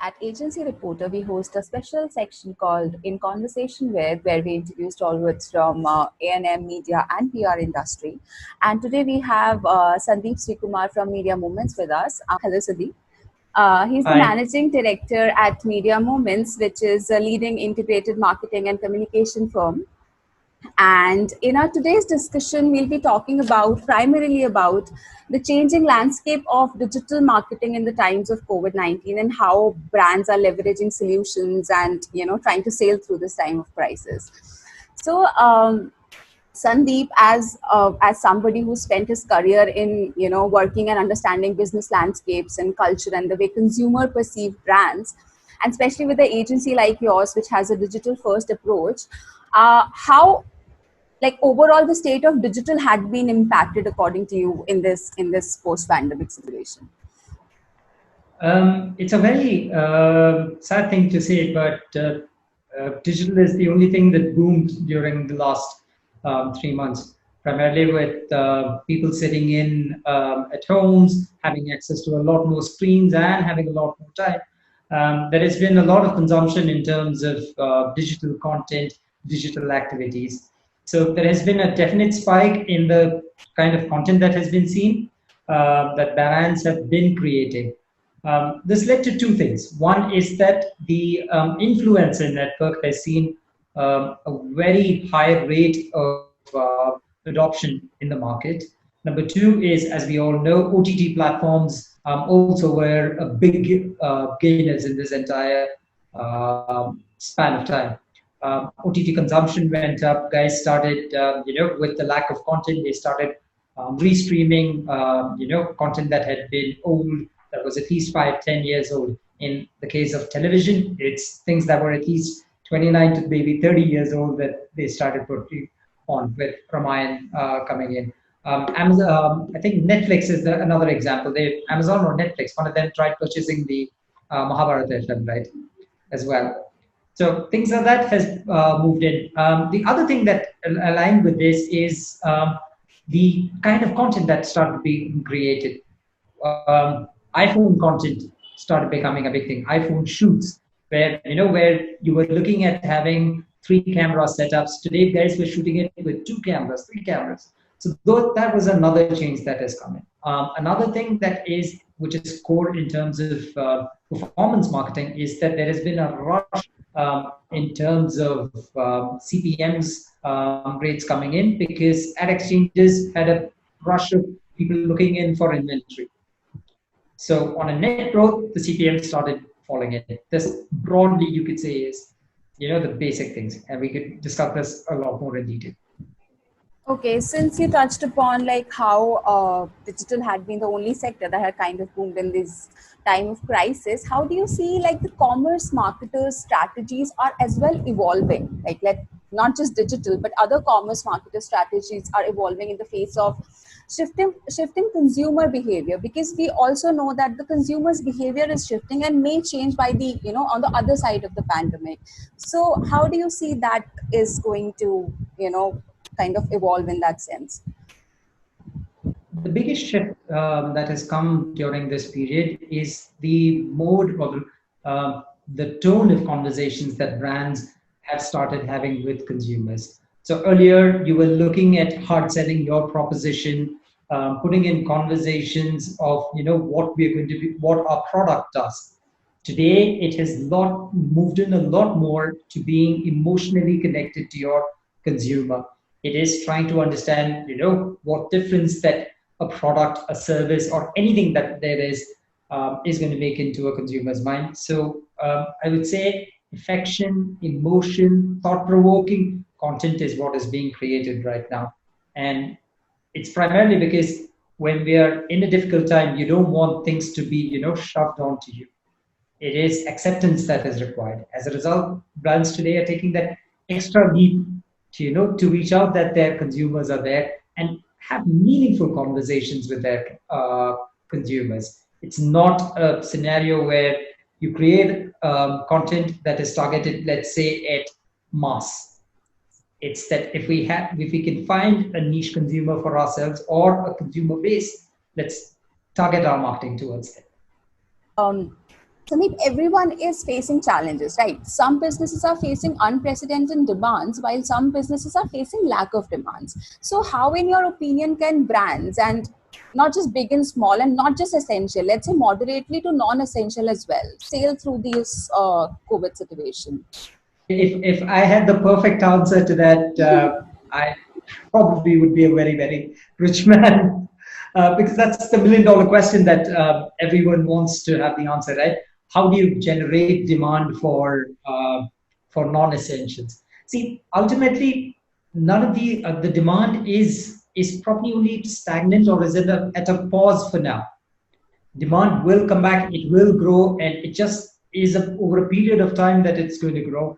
At Agency Reporter, we host a special section called In Conversation With, where we introduce stalwarts from A&M media and PR industry. And today we have Sandeep Sreekumar from Media Moments with us. Hello, Sandeep. He's the Hi. managing director at Media Moments, which is a leading integrated marketing and communication firm. And in our today's discussion, we'll be talking about primarily about the changing landscape of digital marketing in the times of COVID-19 and how brands are leveraging solutions and trying to sail through this time of crisis. So, Sandeep, as somebody who spent his career in working and understanding business landscapes and culture and the way consumer perceive brands, and especially with an agency like yours, which has a digital first approach, how like overall the state of digital had been impacted according to you in this post pandemic situation? It's a very sad thing to say, but digital is the only thing that boomed during the last 3 months, primarily with people sitting in at homes, having access to a lot more screens and having a lot more time. There has been a lot of consumption in terms of digital content, digital activities. So there has been a definite spike in the kind of content that has been seen, that brands have been creating. This led to two things. One is that the influencer network has seen a very high rate of adoption in the market. Number two is, as we all know, OTT platforms also were a big gainers in this entire span of time. OTT consumption went up. Guys started, with the lack of content, they started restreaming, content that had been old, that was at least 5, 10 years old. In the case of television, it's things that were at least 29 to maybe 30 years old that they started putting on, with Ramayan coming in. Amazon, I think Netflix is another example. Amazon or Netflix, one of them tried purchasing the Mahabharata film, right, as well. So things like that has moved in. The other thing that aligned with this is the kind of content that started being created. iPhone content started becoming a big thing. iPhone shoots, where you were looking at having three camera setups. Today, guys were shooting it with two cameras, three cameras. So that was another change that has come in. Another thing which is core in terms of performance marketing, is that there has been a rush in terms of CPMs rates coming in, because ad exchanges had a rush of people looking in for inventory. So on a net growth, the CPM started falling in. This broadly, you could say, is the basic things, and we could discuss this a lot more in detail. Okay, since you touched upon like how digital had been the only sector that had kind of boomed in this time of crisis, how do you see like the commerce marketers' strategies are as well evolving? Not just digital, but other commerce marketer strategies are evolving in the face of shifting consumer behavior, because we also know that the consumer's behavior is shifting and may change by the on the other side of the pandemic. So how do you see that is going to kind of evolve in that sense? The biggest shift that has come during this period is the mode, or the tone of conversations that brands have started having with consumers. So earlier, you were looking at hard selling your proposition, putting in conversations of what we're going to be, what our product does. Today, it has moved in a lot more to being emotionally connected to your consumer. It is trying to understand, what difference that a product, a service, or anything that there is going to make into a consumer's mind. So I would say affection, emotion, thought-provoking content is what is being created right now. And it's primarily because when we are in a difficult time, you don't want things to be, shoved onto you. It is acceptance that is required. As a result, brands today are taking that extra leap to, to reach out that their consumers are there and have meaningful conversations with their consumers. It's not a scenario where you create content that is targeted, let's say, at mass. It's that if we can find a niche consumer for ourselves or a consumer base, let's target our marketing towards it. Sandeep, everyone is facing challenges, right? Some businesses are facing unprecedented demands, while some businesses are facing lack of demands. So, how, in your opinion, can brands, and not just big and small, and not just essential, let's say moderately to non-essential as well, sail through this COVID situation? If I had the perfect answer to that, I probably would be a very, very rich man. Because that's the million-dollar question that everyone wants to have the answer, right? How do you generate demand for non-essentials? See, ultimately, none of the demand is probably only stagnant, or is it at a pause for now. Demand will come back, it will grow, and it just is over a period of time that it's going to grow.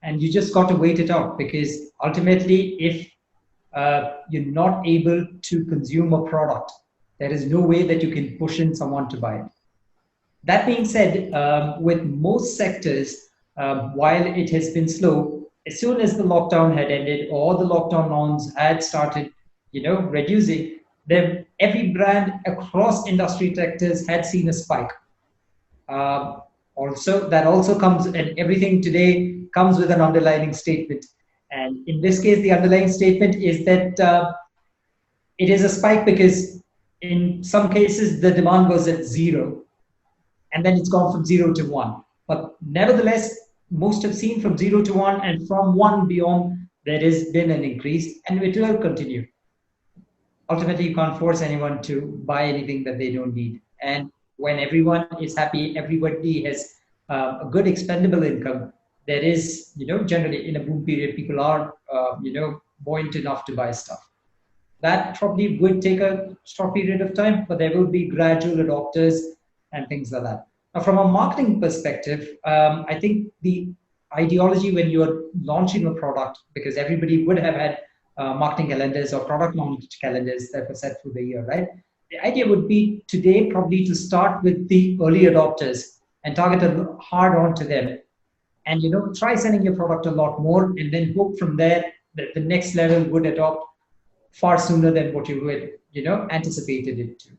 And you just got to wait it out, because ultimately, if you're not able to consume a product, there is no way that you can push in someone to buy it. That being said, with most sectors, while it has been slow, as soon as the lockdown had ended or the lockdown norms had started, reducing, then every brand across industry sectors had seen a spike. Uh, Also, that also comes, and everything today comes with an underlying statement. And in this case, the underlying statement is that it is a spike because in some cases the demand was at zero, and then it's gone from zero to one. But nevertheless, most have seen from zero to one, and from one beyond, there has been an increase, and it will continue. Ultimately, you can't force anyone to buy anything that they don't need. And when everyone is happy, everybody has a good expendable income. There is, generally in a boom period, people are, buoyant enough to buy stuff. That probably would take a short period of time, but there will be gradual adopters and things like that. Now, from a marketing perspective, I think the ideology when you're launching a product, because everybody would have had marketing calendars or product launch calendars that were set through the year, right? The idea would be today probably to start with the early adopters and target hard onto them, and try selling your product a lot more, and then hope from there that the next level would adopt far sooner than what you would, anticipated it to.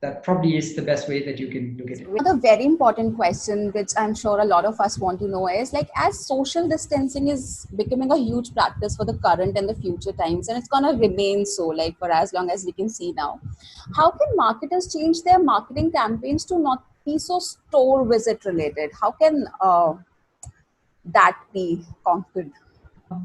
That probably is the best way that you can look at it. Another very important question, which I'm sure a lot of us want to know, is like, as social distancing is becoming a huge practice for the current and the future times, and it's going to remain so, like, for as long as we can see now, how can marketers change their marketing campaigns to not be so store visit related? How can that be conquered?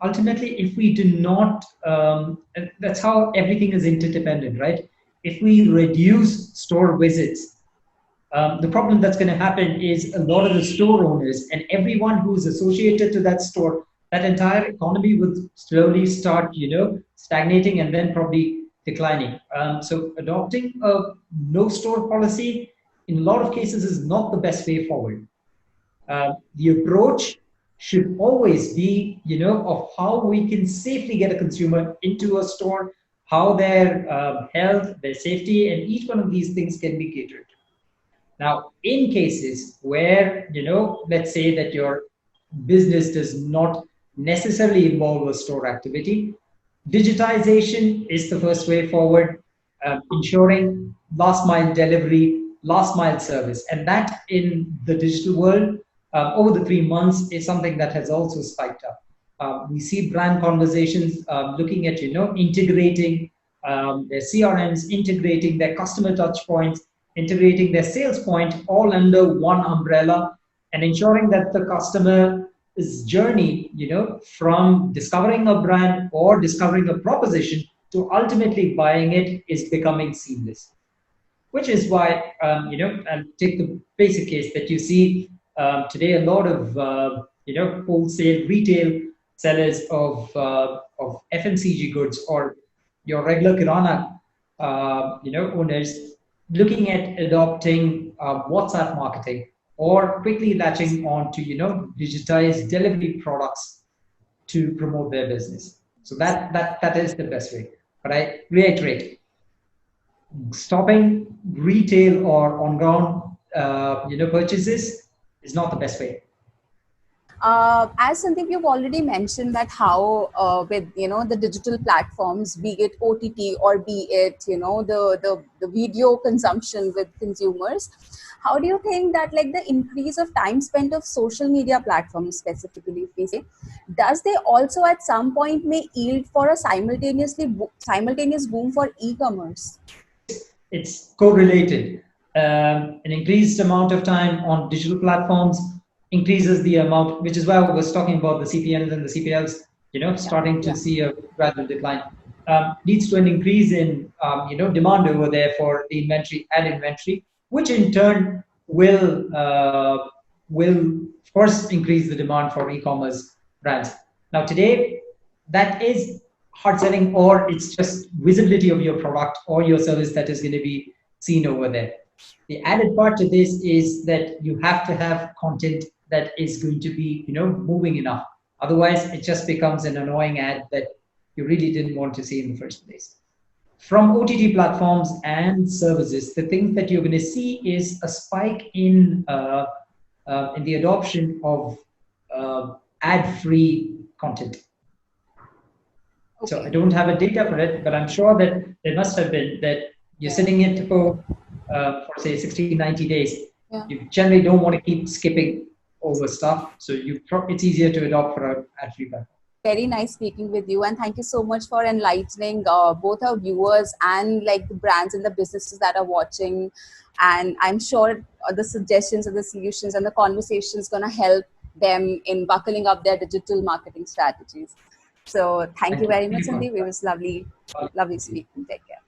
Ultimately, if we do not, that's how everything is interdependent, right? If we reduce store visits, the problem that's going to happen is a lot of the store owners and everyone who's associated to that store, that entire economy will slowly start, stagnating and then probably declining. So adopting a no store policy in a lot of cases is not the best way forward. The approach should always be, of how we can safely get a consumer into a store, how their health, their safety, and each one of these things can be catered to. Now, in cases where, let's say that your business does not necessarily involve a store activity, digitization is the first way forward, ensuring last mile delivery, last mile service. And that in the digital world, over the 3 months, is something that has also spiked up. We see brand conversations looking at, integrating their CRMs, integrating their customer touch points, integrating their sales point all under one umbrella, and ensuring that the customer's journey, from discovering a brand or discovering a proposition to ultimately buying it is becoming seamless. Which is why, I'll take the basic case that you see today, a lot of, wholesale retail sellers of FMCG goods, or your regular kirana, owners, looking at adopting WhatsApp marketing, or quickly latching on to, digitized delivery products to promote their business. So that is the best way. But I reiterate, stopping retail or on ground, purchases is not the best way. As Sandeep, you've already mentioned that how with the digital platforms, be it OTT or be it the video consumption with consumers, how do you think that like the increase of time spent of social media platforms specifically, if we say, does they also at some point may yield for a simultaneous boom for e-commerce? It's correlated. An increased amount of time on digital platforms increases the amount, which is why I was talking about the CPMs and the CPLs, Yeah, starting to yeah. see a gradual decline. Leads to an increase in, demand over there for the inventory and inventory, which in turn will of course increase the demand for e-commerce brands. Now today, that is hard selling, or it's just visibility of your product or your service that is going to be seen over there. The added part to this is that you have to have content that is going to be, moving enough. Otherwise, it just becomes an annoying ad that you really didn't want to see in the first place. From OTT platforms and services, the thing that you're going to see is a spike in the adoption of ad-free content. So I Okay. don't have a data for it, but I'm sure that there must have been that you're Yeah. sitting in for say 60, 90 days. Yeah. You generally don't want to keep skipping over stuff. So it's easier to adopt for an ad-free platform. Very nice speaking with you, and thank you so much for enlightening both our viewers and like the brands and the businesses that are watching. And I'm sure the suggestions and the solutions and the conversations going to help them in buckling up their digital marketing strategies. So thank you Thank you. very much, Thank you. Sandeep. It was lovely, lovely Thank you. speaking. Take care.